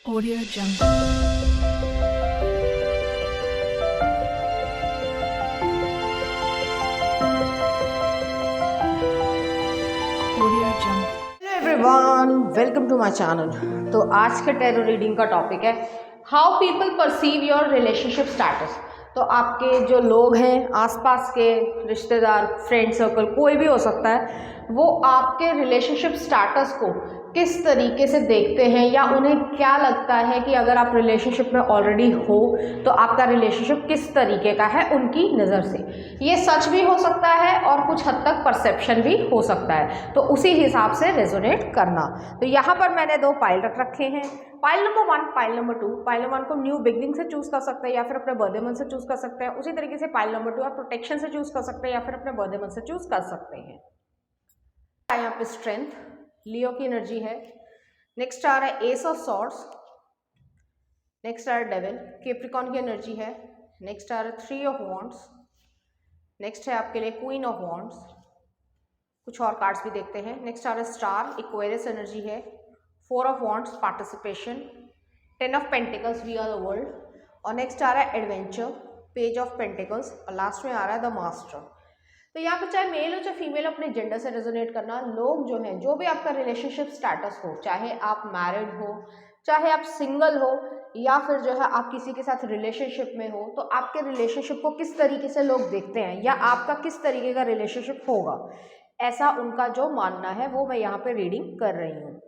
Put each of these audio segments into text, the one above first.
Audio Jungle. Audio Jungle. Hello everyone, welcome to my channel. तो आज के tarot reading का टॉपिक है how people perceive your relationship status. तो आपके जो लोग हैं आसपास के रिश्तेदार, फ्रेंड सर्कल, कोई भी हो सकता है, वो आपके रिलेशनशिप स्टेटस को किस तरीके से देखते हैं या उन्हें क्या लगता है कि अगर आप रिलेशनशिप में ऑलरेडी हो तो आपका रिलेशनशिप किस तरीके का है उनकी नज़र से। ये सच भी हो सकता है और कुछ हद तक परसेप्शन भी हो सकता है, तो उसी हिसाब से रेजोनेट करना। तो यहाँ पर मैंने दो पाइल रख रखे हैं, pile number 1, pile number 2। Pile number 1 को न्यू बिगनिंग से चूज कर सकते हैं या फिर अपने बर्थडे मंथ से चूज कर सकते हैं। उसी तरीके से पाइल नंबर 2 आप प्रोटेक्शन से चूज कर सकते हैं या फिर अपने बर्थडे मंथ से चूज कर सकते हैं। यहाँ पे स्ट्रेंथ लियो की एनर्जी है। नेक्स्ट आ रहा है एस ऑफ सॉर्ड्स। नेक्स्ट आ रहा है डेविल कैप्रिकॉर्न की एनर्जी है। नेक्स्ट आ रहा है 3 ऑफ वॉन्ड्स। नेक्स्ट है आपके लिए क्वीन ऑफ वॉन्ड्स। कुछ और कार्ड्स भी देखते हैं। नेक्स्ट आ रहा है स्टार, इक्वेरियस एनर्जी है। 4 of wands, participation. 10 of pentacles, we are the world. और नेक्स्ट आ रहा है एडवेंचर, पेज ऑफ पेंटिकल्स। और लास्ट में आ रहा है द मास्टर। तो यहाँ पर चाहे मेल हो चाहे फीमेल, अपने जेंडर से रेजोनेट करना। लोग जो हैं, जो भी आपका रिलेशनशिप स्टेटस हो, चाहे आप मैरिड हो, चाहे आप सिंगल हो, या फिर जो है आप किसी के साथ रिलेशनशिप में हो, तो आपके रिलेशनशिप को किस तरीके से लोग देखते हैं या आपका किस तरीके का रिलेशनशिप होगा, ऐसा उनका जो मानना है वो मैं यहाँ पे रीडिंग कर रही हूँ।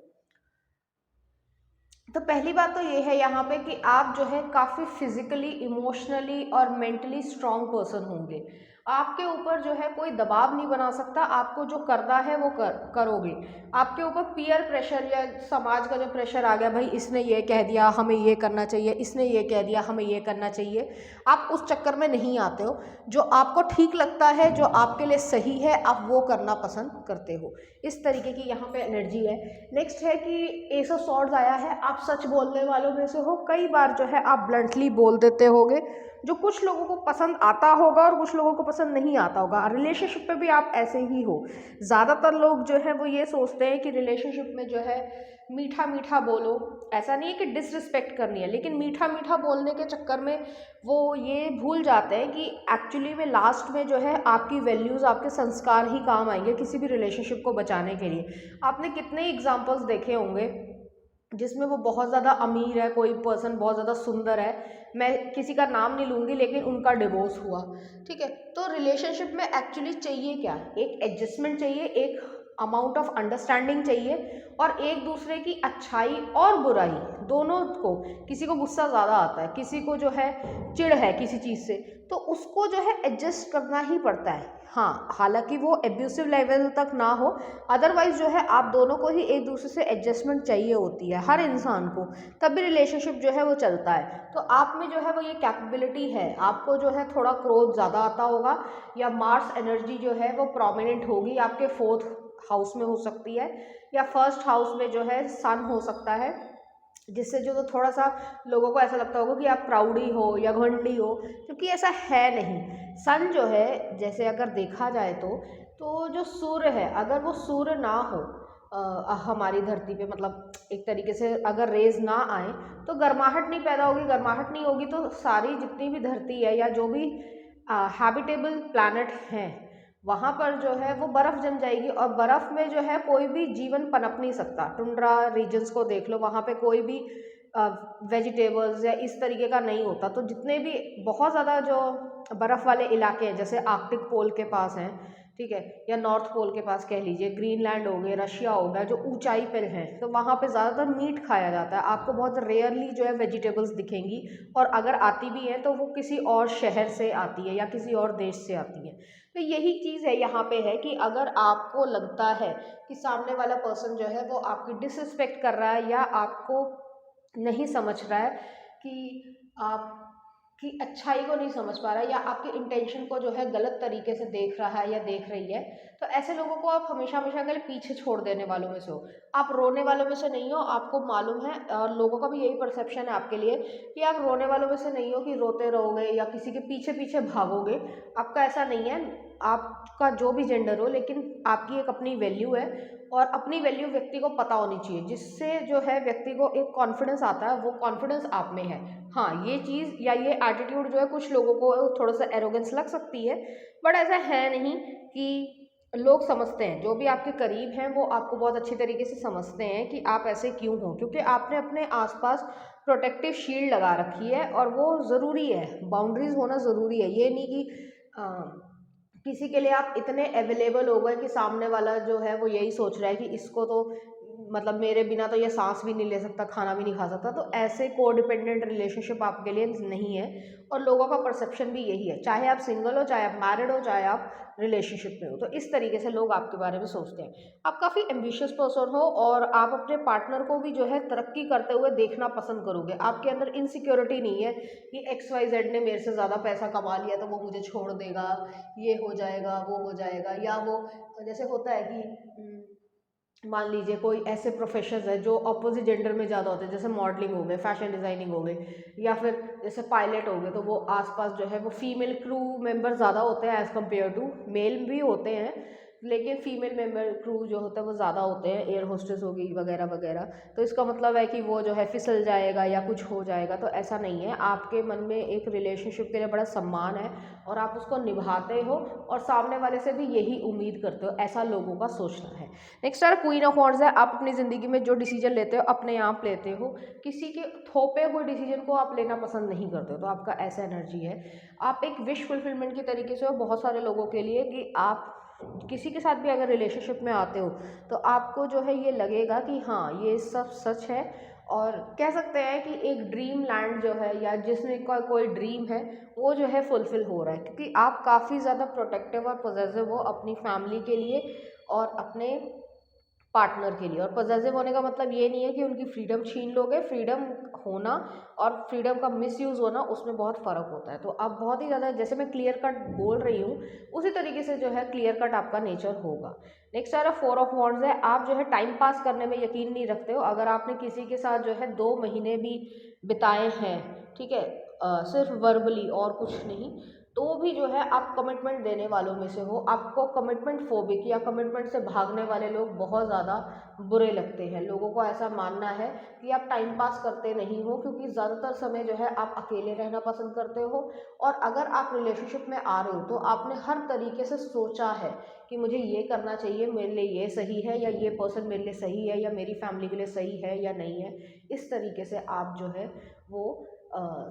तो पहली बात तो ये है यहाँ पे कि आप जो है काफ़ी फिजिकली, इमोशनली और मेंटली स्ट्रांग पर्सन होंगे। आपके ऊपर जो है कोई दबाव नहीं बना सकता, आपको जो करना है वो करोगे। आपके ऊपर पीयर प्रेशर या समाज का जो प्रेशर आ गया, भाई इसने ये कह दिया हमें ये करना चाहिए, इसने ये कह दिया हमें ये करना चाहिए, आप उस चक्कर में नहीं आते हो। जो आपको ठीक लगता है, जो आपके लिए सही है, आप वो करना पसंद करते हो। इस तरीके की यहाँ पे एनर्जी है। नेक्स्ट है कि एस ऑफ सॉर्ड्स आया है। आप सच बोलने वालों में से हो। कई बार जो है आप ब्लंटली बोल देते होगे, जो कुछ लोगों को पसंद आता होगा और कुछ लोगों को पसंद नहीं आता होगा। रिलेशनशिप में भी आप ऐसे ही हो। ज़्यादातर लोग जो है वो ये सोचते हैं कि रिलेशनशिप में जो है मीठा मीठा बोलो। ऐसा नहीं है कि डिसरिस्पेक्ट करनी है, लेकिन मीठा मीठा बोलने के चक्कर में वो ये भूल जाते हैं कि एक्चुअली में लास्ट में जो है आपकी वैल्यूज़, आपके संस्कार ही काम आएंगे किसी भी रिलेशनशिप को बचाने के लिए। आपने कितने एग्जाम्पल्स देखे होंगे जिसमें वो बहुत ज़्यादा अमीर है, कोई पर्सन बहुत ज़्यादा सुंदर है, मैं किसी का नाम नहीं लूँगी, लेकिन उनका डिवोर्स हुआ। ठीक है, तो रिलेशनशिप में एक्चुअली चाहिए क्या? एक एडजस्टमेंट चाहिए, एक अमाउंट ऑफ अंडरस्टैंडिंग चाहिए, और एक दूसरे की अच्छाई और बुराई दोनों को। किसी को गुस्सा ज़्यादा आता है, किसी को जो है चिढ़ है किसी चीज़ से, तो उसको जो है एडजस्ट करना ही पड़ता है। हाँ, हालांकि वो एब्यूसिव लेवल तक ना हो, अदरवाइज जो है आप दोनों को ही एक दूसरे से एडजस्टमेंट चाहिए होती है, हर इंसान को, तभी रिलेशनशिप जो है वो चलता है। तो आप में जो है वो ये कैपेबिलिटी है। आपको जो है थोड़ा क्रोध ज़्यादा आता होगा, या मार्स एनर्जी जो है वो प्रोमिनेंट होगी, आपके 4th हाउस में हो सकती है, या 1st हाउस में जो है सन हो सकता है, जिससे जो तो थोड़ा सा लोगों को ऐसा लगता होगा कि आप प्राउडी हो या घमंडी हो, क्योंकि ऐसा है नहीं। सन जो है, जैसे अगर देखा जाए तो जो सूर्य है, अगर वो सूर्य ना हो हमारी धरती पे, मतलब एक तरीके से अगर रेज ना आए तो गर्माहट नहीं पैदा होगी। गर्माहट नहीं होगी तो सारी जितनी भी धरती है या जो भी हैबिटेबल प्लैनेट हैं, वहाँ पर जो है वो बर्फ़ जम जाएगी, और बर्फ़ में जो है कोई भी जीवन पनप नहीं सकता। टुंड्रा रीजन्स को देख लो, वहाँ पे कोई भी वेजिटेबल्स या इस तरीके का नहीं होता। तो जितने भी बहुत ज़्यादा जो बर्फ़ वाले इलाके हैं, जैसे आर्कटिक पोल के पास हैं, ठीक है, या नॉर्थ पोल के पास कह लीजिए, ग्रीनलैंड हो गए, रशिया हो गया, जो ऊंचाई पर हैं, तो वहाँ पे ज़्यादातर मीट खाया जाता है। आपको बहुत रेयरली जो है वेजिटेबल्स दिखेंगी, और अगर आती भी हैं तो वो किसी और शहर से आती है या किसी और देश से आती है। तो यही चीज़ है यहाँ पे, है कि अगर आपको लगता है कि सामने वाला पर्सन जो है वो आपकी डिसरिस्पेक्ट कर रहा है, या आपको नहीं समझ रहा है, कि आपकी अच्छाई को नहीं समझ पा रहा है, या आपके इंटेंशन को जो है गलत तरीके से देख रहा है या देख रही है, तो ऐसे लोगों को आप हमेशा हमेशा के लिए पीछे छोड़ देने वालों में से हो। आप रोने वालों में से नहीं हो, आपको मालूम है, और लोगों का भी यही परसेप्शन है आपके लिए कि आप रोने वालों में से नहीं हो, कि रोते रहोगे या किसी के पीछे पीछे भागोगे। आपका ऐसा नहीं है। आपका जो भी जेंडर हो, लेकिन आपकी एक अपनी वैल्यू है और अपनी वैल्यू व्यक्ति को पता होनी चाहिए, जिससे जो है व्यक्ति को एक कॉन्फिडेंस आता है, वो कॉन्फिडेंस आप में है। हाँ, ये चीज़ या ये एटीट्यूड जो है कुछ लोगों को थोड़ा सा एरोगेंस लग सकती है, बट ऐसा है नहीं कि लोग समझते हैं, जो भी आपके करीब हैं वो आपको बहुत अच्छी तरीके से समझते हैं कि आप ऐसे क्यों हो, क्योंकि आपने अपने आसपास प्रोटेक्टिव शील्ड लगा रखी है और वो ज़रूरी है, बाउंड्रीज होना ज़रूरी है। ये नहीं कि अ, किसी के लिए आप इतने अवेलेबल हो गए कि सामने वाला जो है वो यही सोच रहा है कि इसको तो मतलब मेरे बिना तो ये सांस भी नहीं ले सकता, खाना भी नहीं खा सकता, तो ऐसे को डिपेंडेंट रिलेशनशिप आपके लिए नहीं है। और लोगों का परसेप्शन भी यही है, चाहे आप सिंगल हो, चाहे आप मैरिड हो, चाहे आप रिलेशनशिप में हो, तो इस तरीके से लोग आपके बारे में सोचते हैं। आप काफ़ी एम्बिशियस पर्सन हो और आप अपने पार्टनर को भी जो है तरक्की करते हुए देखना पसंद करोगे। आपके अंदर इनसिक्योरिटी नहीं है कि XYZ ने मेरे से ज़्यादा पैसा कमा लिया तो वो मुझे छोड़ देगा, ये हो जाएगा, या वो जैसे होता है कि मान लीजिए कोई ऐसे प्रोफेशंस है जो अपोजिट जेंडर में ज़्यादा होते हैं, जैसे मॉडलिंग हो गए, फैशन डिज़ाइनिंग हो गई, या फिर जैसे पायलट हो गए, तो वो आसपास जो है वो फीमेल क्रू मेंबर ज़्यादा होते हैं एज़ कम्पेयर टू मेल भी होते हैं, लेकिन फीमेल मेंबर क्रू जो होता है वो ज़्यादा होते हैं, एयर होस्टेस हो गई वगैरह वगैरह। तो इसका मतलब है कि वो जो है फिसल जाएगा या कुछ हो जाएगा, तो ऐसा नहीं है। आपके मन में एक रिलेशनशिप के लिए बड़ा सम्मान है और आप उसको निभाते हो और सामने वाले से भी यही उम्मीद करते हो, ऐसा लोगों का सोचना है। नेक्स्ट है क्वीन ऑफ वॉन्ड्स है। आप अपनी ज़िंदगी में जो डिसीजन लेते हो अपने आप लेते हो, किसी के थोपे हुए डिसीजन को आप लेना पसंद नहीं करते हो, तो आपका ऐसा एनर्जी है। आप एक विश फुलफिलमेंट की तरीके से हो बहुत सारे लोगों के लिए, कि आप किसी के साथ भी अगर रिलेशनशिप में आते हो तो आपको जो है ये लगेगा कि हाँ ये सब सच है, और कह सकते हैं कि एक ड्रीम लैंड जो है या जिसने का कोई ड्रीम है वो जो है फुलफिल हो रहा है, क्योंकि आप काफ़ी ज़्यादा प्रोटेक्टिव और पॉजिटिव हो अपनी फैमिली के लिए और अपने पार्टनर के लिए। और पॉजेसिव होने का मतलब ये नहीं है कि उनकी फ्रीडम छीन लोगे, फ्रीडम होना और फ्रीडम का मिसयूज़ होना उसमें बहुत फ़र्क होता है। तो आप बहुत ही ज़्यादा, जैसे मैं क्लियर कट बोल रही हूँ उसी तरीके से जो है क्लियर कट आपका नेचर होगा। नेक्स्ट आ रहा फोर ऑफ वॉन्ड्स है। आप जो है टाइम पास करने में यकीन नहीं रखते हो। अगर आपने किसी के साथ जो है 2 महीने भी बिताए हैं, ठीक है, सिर्फ वर्बली और कुछ नहीं, तो भी जो है आप कमिटमेंट देने वालों में से हो। आपको कमिटमेंट फोबिक या कमिटमेंट से भागने वाले लोग बहुत ज़्यादा बुरे लगते हैं। लोगों को ऐसा मानना है कि आप टाइम पास करते नहीं हो, क्योंकि ज़्यादातर समय जो है आप अकेले रहना पसंद करते हो। और अगर आप रिलेशनशिप में आ रहे हो तो आपने हर तरीके से सोचा है कि मुझे ये करना चाहिए, मेरे लिए ये सही है, या ये पर्सन मेरे लिए सही है, या मेरी फैमिली के लिए सही है या नहीं है। इस तरीके से आप जो है वो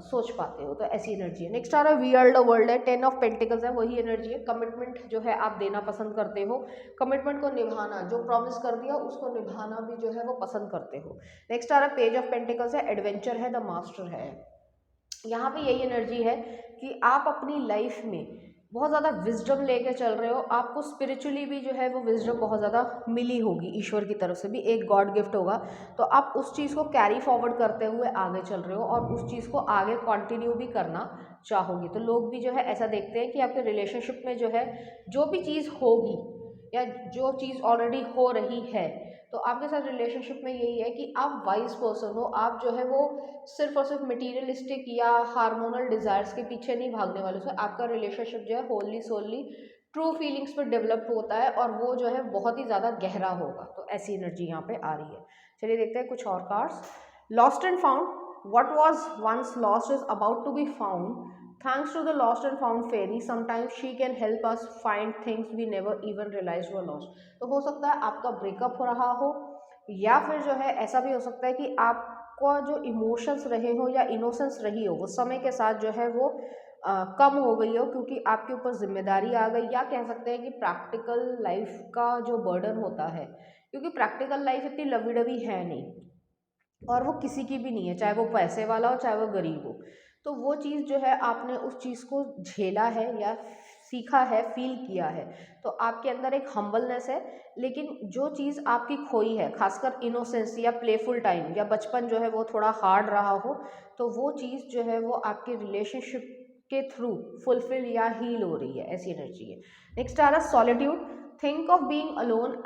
सोच पाते हो, तो ऐसी एनर्जी है। नेक्स्ट आ रहा है वी आर द वर्ल्ड है। 10 ऑफ पेंटिकल्स है, वही एनर्जी है। कमिटमेंट जो है आप देना पसंद करते हो, कमिटमेंट को निभाना, जो प्रॉमिस कर दिया उसको निभाना भी जो है वो पसंद करते हो। नेक्स्ट आ रहा है पेज ऑफ पेंटिकल्स है। एडवेंचर है, द मास्टर है। यहाँ पे यही एनर्जी है कि आप अपनी लाइफ में बहुत ज़्यादा विजडम लेके चल रहे हो। आपको स्पिरिचुअली भी जो है वो विजडम बहुत ज़्यादा मिली होगी, ईश्वर की तरफ से भी एक गॉड गिफ्ट होगा, तो आप उस चीज़ को कैरी फॉरवर्ड करते हुए आगे चल रहे हो और उस चीज़ को आगे कंटिन्यू भी करना चाहोगे। तो लोग भी जो है ऐसा देखते हैं कि आपके रिलेशनशिप में जो है जो भी चीज़ होगी या जो चीज़ ऑलरेडी हो रही है, तो आपके साथ रिलेशनशिप में यही है कि आप वाइज पर्सन हो। आप जो है वो सिर्फ और सिर्फ मटीरियलिस्टिक या हार्मोनल डिज़ायर्स के पीछे नहीं भागने वाले हो। आपका रिलेशनशिप जो है होली सोली ट्रू फीलिंग्स पर डेवलप होता है और वो जो है बहुत ही ज़्यादा गहरा होगा। तो ऐसी एनर्जी यहाँ पे आ रही है। चलिए देखते हैं कुछ और cards. Lost and found. What was once lost is about to be found. Thanks to the lost and found fairy, sometimes she can help us find things we never even realized were lost. तो हो सकता है आपका breakup हो रहा हो, या फिर जो है ऐसा भी हो सकता है कि आपका जो इमोशंस रहे हो या इनोसेंस रही हो वो समय के साथ जो है वो कम हो गई हो, क्योंकि आपके ऊपर जिम्मेदारी आ गई, या कह सकते हैं कि प्रैक्टिकल लाइफ का जो बर्डन होता है, क्योंकि प्रैक्टिकल लाइफ इतनी लवी डवी है नहीं और वो किसी की भी नहीं है, चाहे वो पैसे वाला हो चाहे वो गरीब हो। तो वो चीज़ जो है आपने उस चीज़ को झेला है या सीखा है, फील किया है, तो आपके अंदर एक हम्बलनेस है। लेकिन जो चीज़ आपकी खोई है, खासकर इनोसेंस या प्लेफुल टाइम या बचपन जो है वो थोड़ा हार्ड रहा हो, तो वो चीज़ जो है वो आपके रिलेशनशिप के थ्रू फुलफिल या हील हो रही है, ऐसी एनर्जी है। नेक्स्ट आ रहा solitude. Think of being alone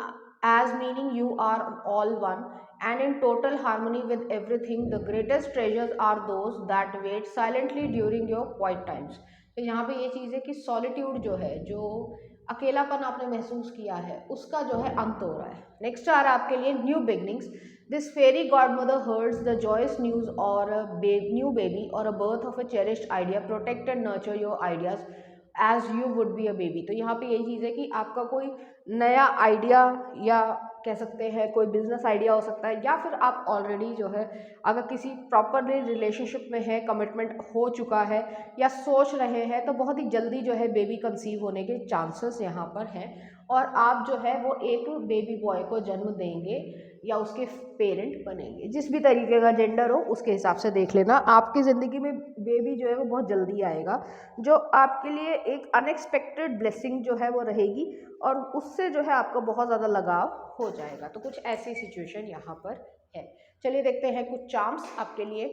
as meaning you are all one and in total harmony with everything. The greatest treasures are those that wait silently during your quiet times. तो यहाँ पे ये चीज़ है कि solitude जो है, जो अकेलापन आपने महसूस किया है, उसका जो है अंत हो रहा है। नेक्स्ट आ रहा है आपके लिए new beginnings. This fairy godmother hears the joyous news or new baby or a birth of a cherished idea, protect and nurture your ideas as you would be a baby. तो यहाँ पे यही चीज़ है कि आपका कोई नया idea, या कह सकते हैं कोई बिजनेस आइडिया हो सकता है, या फिर आप ऑलरेडी जो है अगर किसी प्रॉपरली रिलेशनशिप में है, कमिटमेंट हो चुका है या सोच रहे हैं, तो बहुत ही जल्दी जो है बेबी कंसीव होने के चांसेस यहाँ पर हैं, और आप जो है वो एक बेबी बॉय को जन्म देंगे या उसके पेरेंट बनेंगे। जिस भी तरीके का जेंडर हो उसके हिसाब से देख लेना। आपकी ज़िंदगी में बेबी जो है वो बहुत जल्दी आएगा, जो आपके लिए एक अनएक्सपेक्टेड ब्लेसिंग जो है वो रहेगी, और उससे जो है आपको बहुत ज़्यादा लगाव हो जाएगा। तो कुछ ऐसी सिचुएशन यहाँ पर है। चलिए देखते हैं कुछ चार्म्स आपके लिए।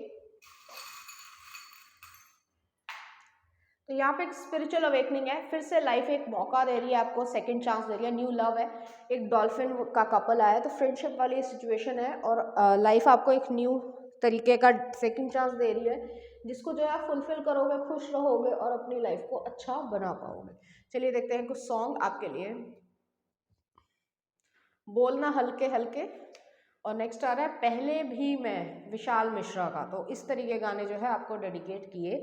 तो यहाँ पे एक स्पिरिचुअल अवेकनिंग है, फिर से लाइफ एक मौका दे रही है आपको, सेकंड चांस दे रही है, न्यू लव है, एक डॉल्फिन का कपल आया है, तो फ्रेंडशिप वाली सिचुएशन है, और लाइफ आपको एक न्यू तरीके का सेकंड चांस दे रही है, जिसको जो है आप फुलफिल करोगे, खुश रहोगे और अपनी लाइफ को अच्छा बना पाओगे। चलिए देखते हैं कुछ सॉन्ग आपके लिए। बोलना हल्के हल्के, और नेक्स्ट आ रहा है पहले भी मैं, विशाल मिश्रा का। तो इस तरीके गाने जो है आपको डेडिकेट किए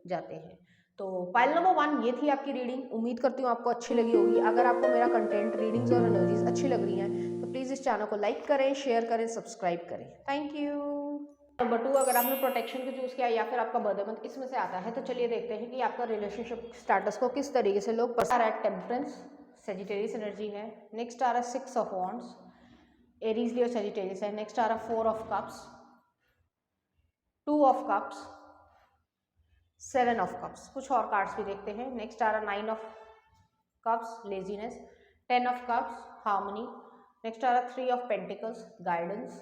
जाते हैं। तो फाइल नंबर 1 ये थी आपकी रीडिंग। उम्मीद करती हूँ आपको अच्छी लगी होगी। अगर आपको मेरा कंटेंट, रीडिंग्स और एनर्जीज अच्छी लग रही हैं तो प्लीज़ इस चैनल को लाइक करें, शेयर करें, सब्सक्राइब करें। Thank you. नंबर 2, अगर आपने प्रोटेक्शन को चूज़ किया या फिर आपका बर्थडे मंथ इसमें से आता है, तो चलिए देखते हैं कि आपका रिलेशनशिप स्टेटस को किस तरीके से लोग पसंद। आ रहा है टेम्परेंस, सेजिटेरियस एनर्जी है। नेक्स्ट आ रहा है 6 of wands, Aries Leo Sagittarius है। नेक्स्ट आ रहा है 4 of cups, 2 of cups, 7 of cups. कुछ और कार्ड्स भी देखते हैं। नेक्स्ट आ रहा 9 of cups, laziness, 10 of cups, harmony. Next आ रहा 3 ऑफ पेंटिकल्स, गाइडेंस।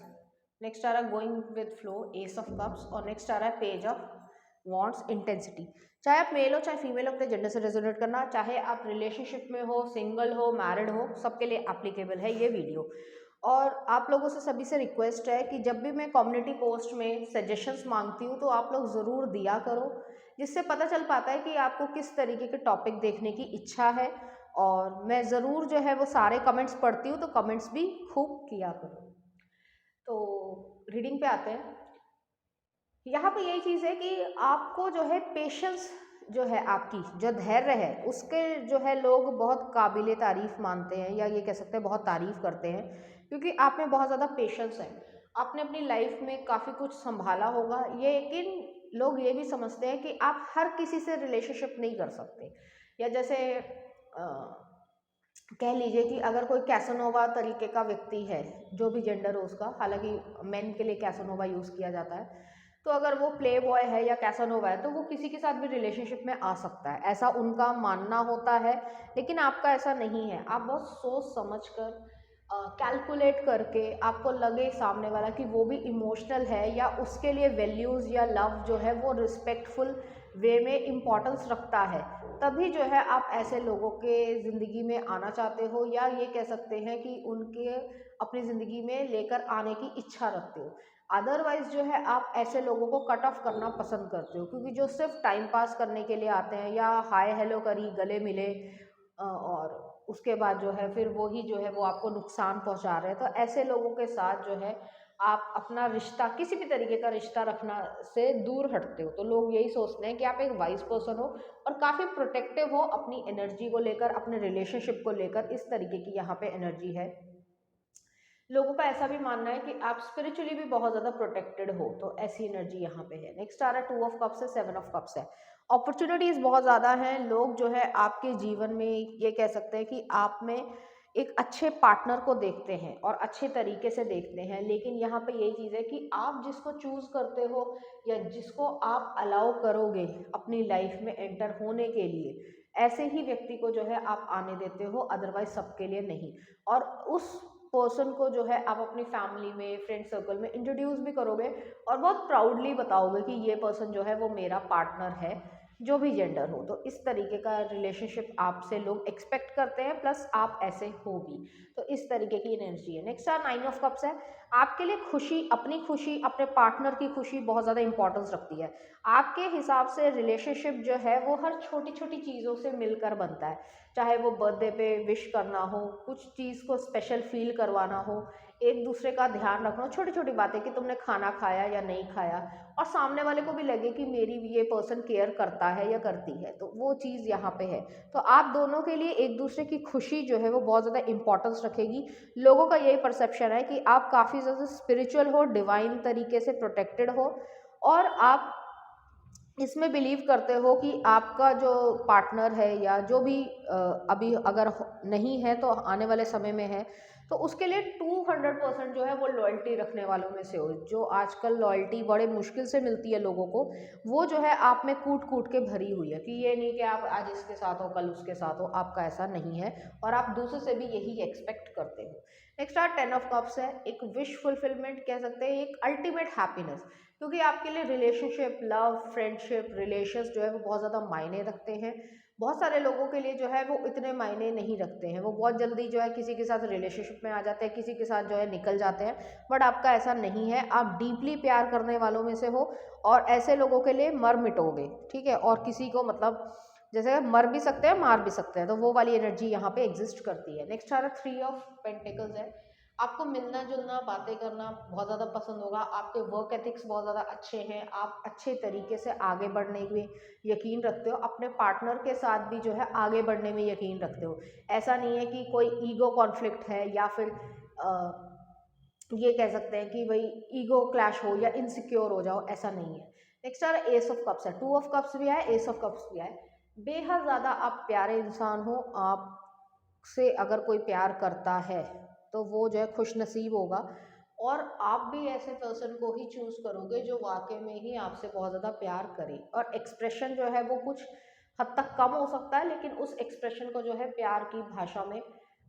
नेक्स्ट आ रहा going with flow, ace of cups. और नेक्स्ट आ रहा है पेज ऑफ वॉन्ड्स, इंटेंसिटी। चाहे आप मेल हो चाहे फीमेल हो, अपने जेंडर से रेजोनेट करना, चाहे आप रिलेशनशिप में हो, सिंगल हो, मैरिड हो, सबके लिए एप्लीकेबल है ये वीडियो। और आप लोगों से सभी से रिक्वेस्ट है कि जब भी मैं कम्युनिटी पोस्ट में सजेशंस मांगती हूँ तो आप लोग ज़रूर दिया करो, जिससे पता चल पाता है कि आपको किस तरीके के टॉपिक देखने की इच्छा है। और मैं ज़रूर जो है वो सारे कमेंट्स पढ़ती हूँ, तो कमेंट्स भी खूब किया करो। तो रीडिंग पे आते हैं। यहाँ पे यही चीज़ है कि आपको जो है पेशेंस जो है, आपकी जो धैर्य है, उसके जो है लोग बहुत काबिले तारीफ मानते हैं, या ये कह सकते हैं बहुत तारीफ करते हैं, क्योंकि आप में बहुत ज़्यादा पेशेंस है। आपने अपनी लाइफ में काफ़ी कुछ संभाला होगा, ये लेकिन लोग ये भी समझते हैं कि आप हर किसी से रिलेशनशिप नहीं कर सकते। या जैसे कह लीजिए कि अगर कोई कैसनोवा तरीके का व्यक्ति है, जो भी जेंडर हो उसका, हालांकि मेन के लिए कैसनोवा यूज़ किया जाता है, तो अगर वो प्ले बॉय है या कैसनोवा है तो वो किसी के साथ भी रिलेशनशिप में आ सकता है, ऐसा उनका मानना होता है। लेकिन आपका ऐसा नहीं है। आप बहुत सोच समझ कर, कैलकुलेट करके, आपको लगे सामने वाला कि वो भी इमोशनल है, या उसके लिए वैल्यूज़ या लव जो है वो रिस्पेक्टफुल वे में इम्पॉर्टेंस रखता है, तभी जो है आप ऐसे लोगों के ज़िंदगी में आना चाहते हो, या ये कह सकते हैं कि उनके अपनी ज़िंदगी में लेकर आने की इच्छा रखते हो। अदरवाइज़ जो है आप ऐसे लोगों को कट ऑफ करना पसंद करते हो, क्योंकि जो सिर्फ टाइम पास करने के लिए आते हैं, या हाय हेलो करी, गले मिले, और उसके बाद जो है फिर वही जो है वो आपको नुकसान पहुंचा रहे हैं, तो ऐसे लोगों के साथ जो है आप अपना रिश्ता, किसी भी तरीके का रिश्ता रखना से दूर हटते हो। तो लोग यही सोचते हैं कि आप एक वाइज पर्सन हो और काफ़ी प्रोटेक्टिव हो अपनी एनर्जी को लेकर, अपने रिलेशनशिप को लेकर, इस तरीके की यहाँ पे एनर्जी है। लोगों का ऐसा भी मानना है कि आप स्पिरिचुअली भी बहुत ज़्यादा प्रोटेक्टेड हो, तो ऐसी एनर्जी यहाँ पे है। नेक्स्ट आ रहा है 2 ऑफ कप्स है, 7 ऑफ कप्स है। अपॉर्चुनिटीज़ बहुत ज़्यादा हैं। लोग जो है आपके जीवन में, ये कह सकते हैं कि आप में एक अच्छे पार्टनर को देखते हैं और अच्छे तरीके से देखते हैं, लेकिन यहाँ पे यही चीज़ है कि आप जिसको चूज़ करते हो या जिसको आप अलाउ करोगे अपनी लाइफ में एंटर होने के लिए, ऐसे ही व्यक्ति को जो है आप आने देते हो, अदरवाइज सबके लिए नहीं। और उस पर्सन को जो है आप अपनी फैमिली में, फ्रेंड सर्कल में इंट्रोड्यूस भी करोगे और बहुत प्राउडली बताओगे कि ये पर्सन जो है वो मेरा पार्टनर है, जो भी जेंडर हो। तो इस तरीके का रिलेशनशिप आपसे लोग एक्सपेक्ट करते हैं, प्लस आप ऐसे हो भी। तो इस तरीके की एनर्जी है। नेक्स्ट नाइन ऑफ कप्स है। आपके लिए खुशी, अपनी खुशी, अपने पार्टनर की खुशी बहुत ज़्यादा इंपॉर्टेंस रखती है। आपके हिसाब से रिलेशनशिप जो है वो हर छोटी छोटी चीज़ों से मिलकर बनता है, चाहे वो बर्थडे पे विश करना हो, कुछ चीज़ को स्पेशल फील करवाना हो, एक दूसरे का ध्यान रखना, छोटी छोटी बातें कि तुमने खाना खाया या नहीं खाया, और सामने वाले को भी लगे कि मेरी ये पर्सन केयर करता है या करती है। तो वो चीज़ यहाँ पे है। तो आप दोनों के लिए एक दूसरे की खुशी जो है वो बहुत ज़्यादा इंपॉर्टेंस रखेगी। लोगों का यही परसेप्शन है कि आप काफ़ी ज़्यादा स्पिरिचुअल हो, डिवाइन तरीके से प्रोटेक्टेड हो, और आप इसमें बिलीव करते हो कि आपका जो पार्टनर है या जो भी अभी अगर नहीं है तो आने वाले समय में है, तो उसके लिए 200% जो है वो लॉयल्टी रखने वालों में से हो। जो आजकल लॉयल्टी बड़े मुश्किल से मिलती है लोगों को, वो जो है आप में कूट कूट के भरी हुई है, कि ये नहीं कि आप आज इसके साथ हो कल उसके साथ हो, आपका ऐसा नहीं है, और आप दूसरे से भी यही एक्सपेक्ट करते हो। नेक्स्ट आर 10 ऑफ कप्स है। एक विश फुलफिलमेंट कह सकते हैं, एक अल्टीमेट हैप्पीनेस, क्योंकि आपके लिए रिलेशनशिप, लव, फ्रेंडशिप, रिलेशंस जो है वो बहुत ज़्यादा मायने रखते हैं। बहुत सारे लोगों के लिए जो है वो इतने मायने नहीं रखते हैं, वो बहुत जल्दी जो है किसी के साथ रिलेशनशिप में आ जाते हैं, किसी के साथ जो है निकल जाते हैं। बट आपका ऐसा नहीं है, आप डीपली प्यार करने वालों में से हो, और ऐसे लोगों के लिए मर मिटोगे, ठीक है। और किसी को मतलब जैसे मर भी सकते हैं, मार भी सकते हैं, तो वो वाली एनर्जी यहाँ पे एग्जिस्ट करती है। नेक्स्ट आ रहा 3 ऑफ पेंटिकल्स है। आपको मिलना जुलना, बातें करना बहुत ज़्यादा पसंद होगा, आपके वर्क एथिक्स बहुत ज़्यादा अच्छे हैं, आप अच्छे तरीके से आगे बढ़ने में यकीन रखते हो, अपने पार्टनर के साथ भी जो है आगे बढ़ने में यकीन रखते हो। ऐसा नहीं है कि कोई ईगो कॉन्फ्लिक्ट है, या फिर ये कह सकते हैं कि भाई ईगो क्लैश हो या इनसिक्योर हो जाओ, ऐसा नहीं है। नेक्स्ट आ रहा एस ऑफ कप्स है। 2 ऑफ कप्स भी है, एस ऑफ कप्स भी है। बेहद ज़्यादा आप प्यारे इंसान हो, आपसे अगर कोई प्यार करता है तो वो जो है खुश नसीब होगा, और आप भी ऐसे पर्सन को ही चूज़ करोगे जो वाकई में ही आपसे बहुत ज़्यादा प्यार करे। और एक्सप्रेशन जो है वो कुछ हद तक कम हो सकता है, लेकिन उस एक्सप्रेशन को जो है प्यार की भाषा में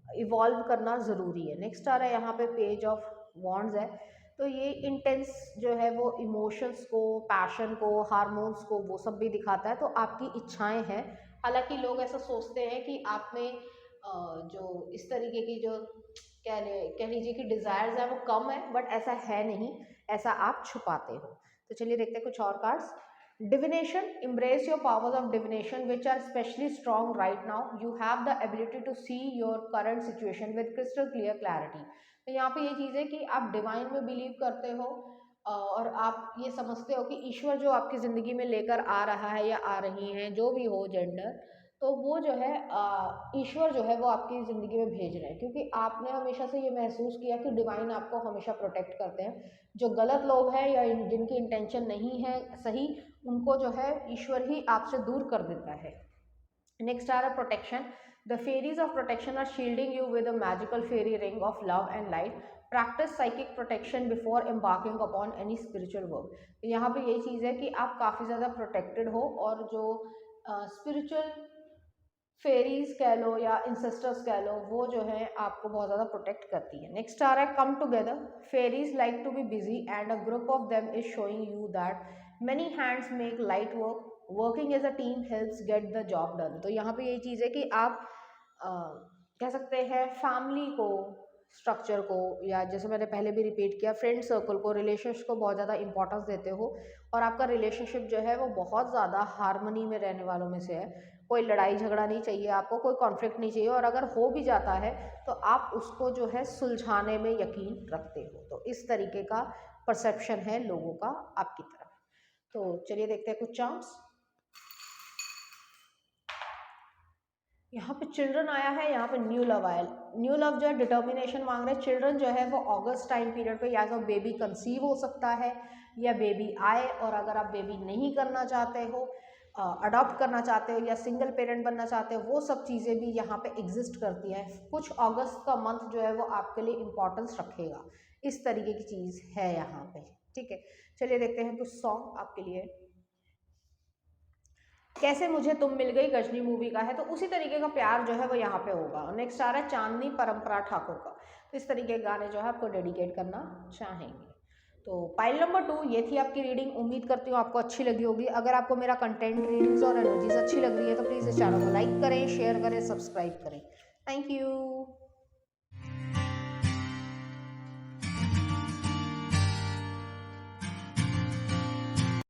इवॉल्व करना ज़रूरी है। नेक्स्ट आ रहा है यहाँ पे पेज ऑफ वॉन्ड्स है। तो ये इंटेंस जो है वो इमोशंस को, पैशन को, हार्मोन्स को, वो सब भी दिखाता है। तो आपकी इच्छाएं हैं, हालांकि लोग ऐसा सोचते हैं कि आप में जो इस तरीके की जो कह लीजिए कि डिज़ायर्स है वो कम है, बट ऐसा है नहीं, ऐसा आप छुपाते हो। तो चलिए देखते हैं कुछ और cards. Divination, embrace your powers of divination which are especially strong right now. You have the ability to see your current situation with crystal clear clarity. तो यहाँ पे ये चीज़ है कि आप डिवाइन में बिलीव करते हो, और आप ये समझते हो कि ईश्वर जो आपकी ज़िंदगी में लेकर आ रहा है या आ रही हैं, जो भी हो जेंडर, तो वो जो है ईश्वर जो है वो आपकी ज़िंदगी में भेज रहे हैं, क्योंकि आपने हमेशा से ये महसूस किया कि डिवाइन आपको हमेशा प्रोटेक्ट करते हैं। जो गलत लोग हैं या जिनकी इंटेंशन नहीं है सही, उनको जो है ईश्वर ही आपसे दूर कर देता है। नेक्स्ट आ रहा protection. The fairies of protection are shielding you with a magical fairy ring of love and light. Practice psychic protection before embarking upon any spiritual work. तो यहाँ पे यही चीज़ है कि आप काफ़ी ज़्यादा प्रोटेक्टेड हो, और जो स्पिरिचुअल फेरीज कह लो या इंसेस्टर्स कह लो, वो जो है आपको बहुत ज़्यादा प्रोटेक्ट करती है। नेक्स्ट आ रहा है come together. Fairies like to be busy and a group of them is showing you that many hands make light work, working as a team helps get the job done. तो यहाँ पे यही चीज़ है कि आप कह सकते हैं फैमिली को, स्ट्रक्चर को, या जैसे मैंने पहले भी रिपीट किया, फ्रेंड सर्कल को, रिलेशनशिप को बहुत ज़्यादा इंपॉर्टेंस देते हो, और आपका रिलेशनशिप जो है वो बहुत ज़्यादा हार्मनी में रहने वालों में से है। कोई लड़ाई झगड़ा नहीं चाहिए आपको, कोई कॉन्फ्लिक्ट नहीं चाहिए, और अगर हो भी जाता है तो आप उसको जो है सुलझाने में यकीन रखते हो। तो इस तरीके का परसेप्शन है लोगों का आपकी तरफ। तो चलिए देखते हैं कुछ चार्म्स। यहाँ पे चिल्ड्रन आया है, यहाँ पे न्यू लव आया। न्यू लव जो है डिटर्मिनेशन मांग रहे हैं। चिल्ड्रन जो है वो अगस्त टाइम पीरियड पे या तो बेबी कंसीव हो सकता है या बेबी आए, और अगर आप बेबी नहीं करना चाहते हो, अडॉप्ट करना चाहते हो, या सिंगल पेरेंट बनना चाहते हो, वो सब चीज़ें भी यहाँ पे एग्जिस्ट करती हैं। कुछ अगस्त का मंथ जो है वो आपके लिए इम्पोर्टेंस रखेगा, इस तरीके की चीज़ है यहाँ पे, ठीक है। चलिए देखते हैं कुछ सॉन्ग आपके लिए। कैसे मुझे तुम मिल गई गजनी मूवी का है, तो उसी तरीके का प्यार जो है वो यहाँ पे होगा। नेक्स्ट आ रहा है चांदनी परंपरा ठाकुर का। तो इस तरीके के गाने जो है आपको डेडिकेट करना चाहेंगे। तो पाइल नंबर 2 ये थी आपकी रीडिंग। उम्मीद करती हूँ आपको अच्छी लगी होगी। अगर आपको मेरा कंटेंट, रीडिंग्स और एनर्जीज अच्छी लग रही है तो प्लीज़ इस चैनल को लाइक करें, शेयर करें, सब्सक्राइब करें। Thank you.